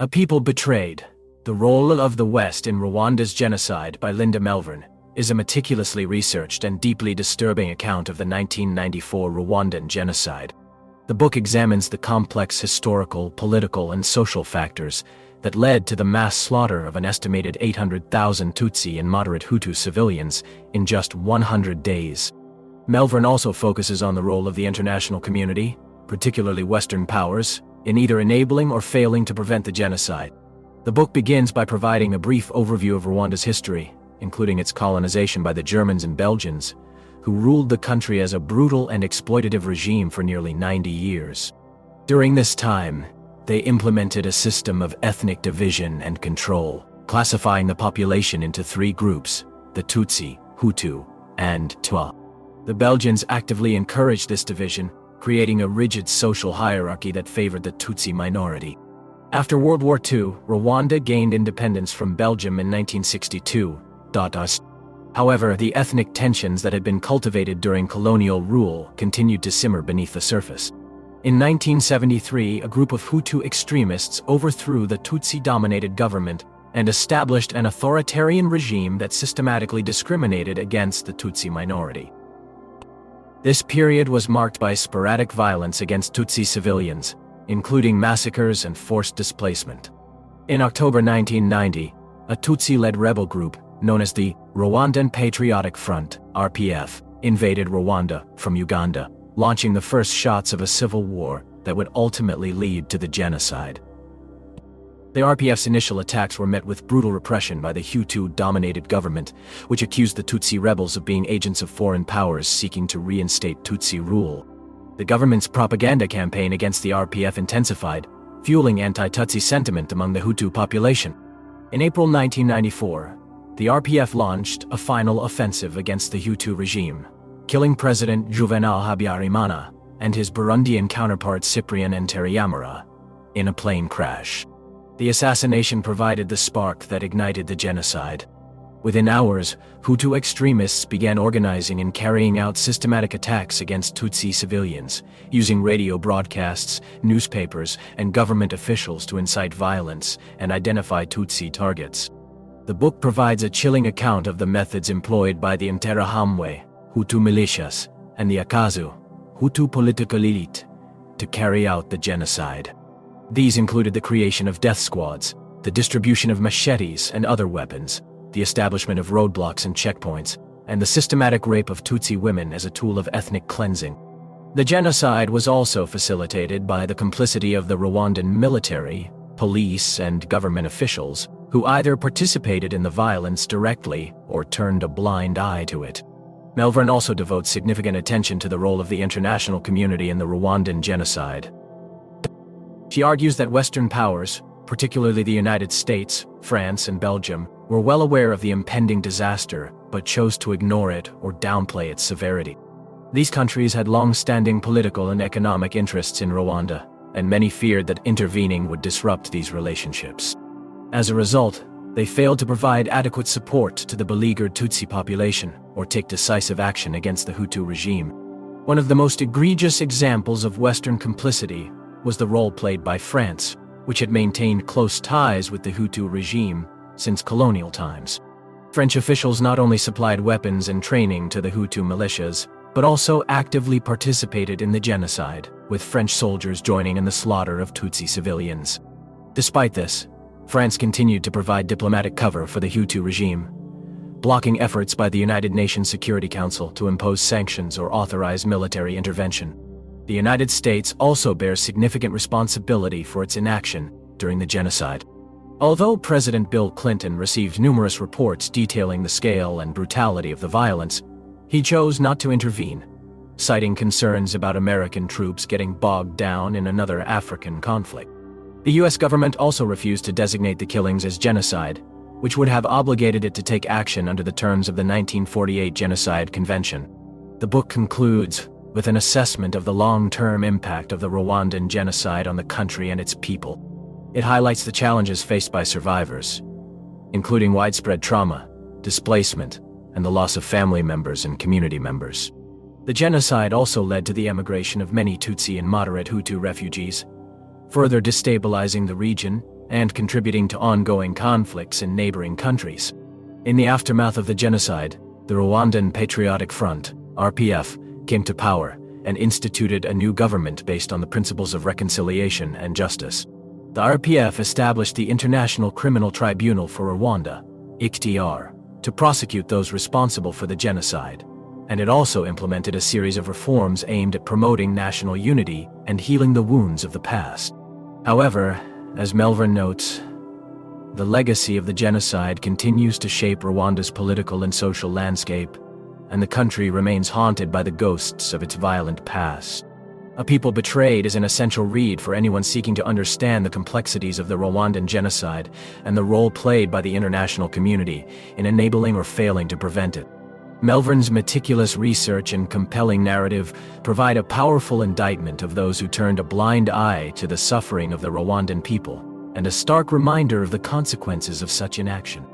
A People Betrayed: The Role of the West in Rwanda's Genocide by Linda Melvern is a meticulously researched and deeply disturbing account of the 1994 Rwandan genocide. The book examines the complex historical, political, and social factors that led to the mass slaughter of an estimated 800,000 Tutsi and moderate Hutu civilians in just 100 days. Melvern also focuses on the role of the international community, particularly Western powers, in either enabling or failing to prevent the genocide. The book begins by providing a brief overview of Rwanda's history, including its colonization by the Germans and Belgians, who ruled the country as a brutal and exploitative regime for nearly 90 years. During this time, they implemented a system of ethnic division and control, classifying the population into three groups: the Tutsi, Hutu, and Twa. The Belgians actively encouraged this division, creating a rigid social hierarchy that favored the Tutsi minority. After World War II, Rwanda gained independence from Belgium in 1962. However, the ethnic tensions that had been cultivated during colonial rule continued to simmer beneath the surface. In 1973, a group of Hutu extremists overthrew the Tutsi-dominated government and established an authoritarian regime that systematically discriminated against the Tutsi minority. This period was marked by sporadic violence against Tutsi civilians, including massacres and forced displacement. In October 1990, a Tutsi-led rebel group, known as the Rwandan Patriotic Front (RPF), invaded Rwanda from Uganda, launching the first shots of a civil war that would ultimately lead to the genocide. The RPF's initial attacks were met with brutal repression by the Hutu-dominated government, which accused the Tutsi rebels of being agents of foreign powers seeking to reinstate Tutsi rule. The government's propaganda campaign against the RPF intensified, fueling anti-Tutsi sentiment among the Hutu population. In April 1994, the RPF launched a final offensive against the Hutu regime, killing President Juvenal Habyarimana and his Burundian counterpart Cyprien Ntaryamira in a plane crash. The assassination provided the spark that ignited the genocide. Within hours, Hutu extremists began organizing and carrying out systematic attacks against Tutsi civilians, using radio broadcasts, newspapers, and government officials to incite violence and identify Tutsi targets. The book provides a chilling account of the methods employed by the Interahamwe, Hutu militias, and the Akazu, Hutu political elite, to carry out the genocide. These included the creation of death squads, the distribution of machetes and other weapons, the establishment of roadblocks and checkpoints, and the systematic rape of Tutsi women as a tool of ethnic cleansing. The genocide was also facilitated by the complicity of the Rwandan military, police, and government officials, who either participated in the violence directly or turned a blind eye to it. Melvern also devotes significant attention to the role of the international community in the Rwandan genocide. She argues that Western powers, particularly the United States, France, and Belgium, were well aware of the impending disaster but chose to ignore it or downplay its severity. These countries had long-standing political and economic interests in Rwanda, and many feared that intervening would disrupt these relationships. As a result, they failed to provide adequate support to the beleaguered Tutsi population or take decisive action against the Hutu regime. One of the most egregious examples of Western complicity was the role played by France, which had maintained close ties with the Hutu regime since colonial times. French officials not only supplied weapons and training to the Hutu militias, but also actively participated in the genocide, with French soldiers joining in the slaughter of Tutsi civilians. Despite this, France continued to provide diplomatic cover for the Hutu regime, blocking efforts by the United Nations Security Council to impose sanctions or authorize military intervention. The United States also bears significant responsibility for its inaction during the genocide. Although President Bill Clinton received numerous reports detailing the scale and brutality of the violence, he chose not to intervene, citing concerns about American troops getting bogged down in another African conflict. The U.S. government also refused to designate the killings as genocide, which would have obligated it to take action under the terms of the 1948 Genocide Convention. The book concludes with an assessment of the long-term impact of the Rwandan genocide on the country and its people. It highlights the challenges faced by survivors, including widespread trauma, displacement, and the loss of family members and community members. The genocide also led to the emigration of many Tutsi and moderate Hutu refugees, further destabilizing the region and contributing to ongoing conflicts in neighboring countries. In the aftermath of the genocide, the Rwandan Patriotic Front, RPF, came to power and instituted a new government based on the principles of reconciliation and justice. The RPF established the International Criminal Tribunal for Rwanda, ICTR, to prosecute those responsible for the genocide, and it also implemented a series of reforms aimed at promoting national unity and healing the wounds of the past. However, as Melvern notes, the legacy of the genocide continues to shape Rwanda's political and social landscape, and the country remains haunted by the ghosts of its violent past. A People Betrayed is an essential read for anyone seeking to understand the complexities of the Rwandan genocide and the role played by the international community in enabling or failing to prevent it. Melvern's meticulous research and compelling narrative provide a powerful indictment of those who turned a blind eye to the suffering of the Rwandan people, and a stark reminder of the consequences of such inaction.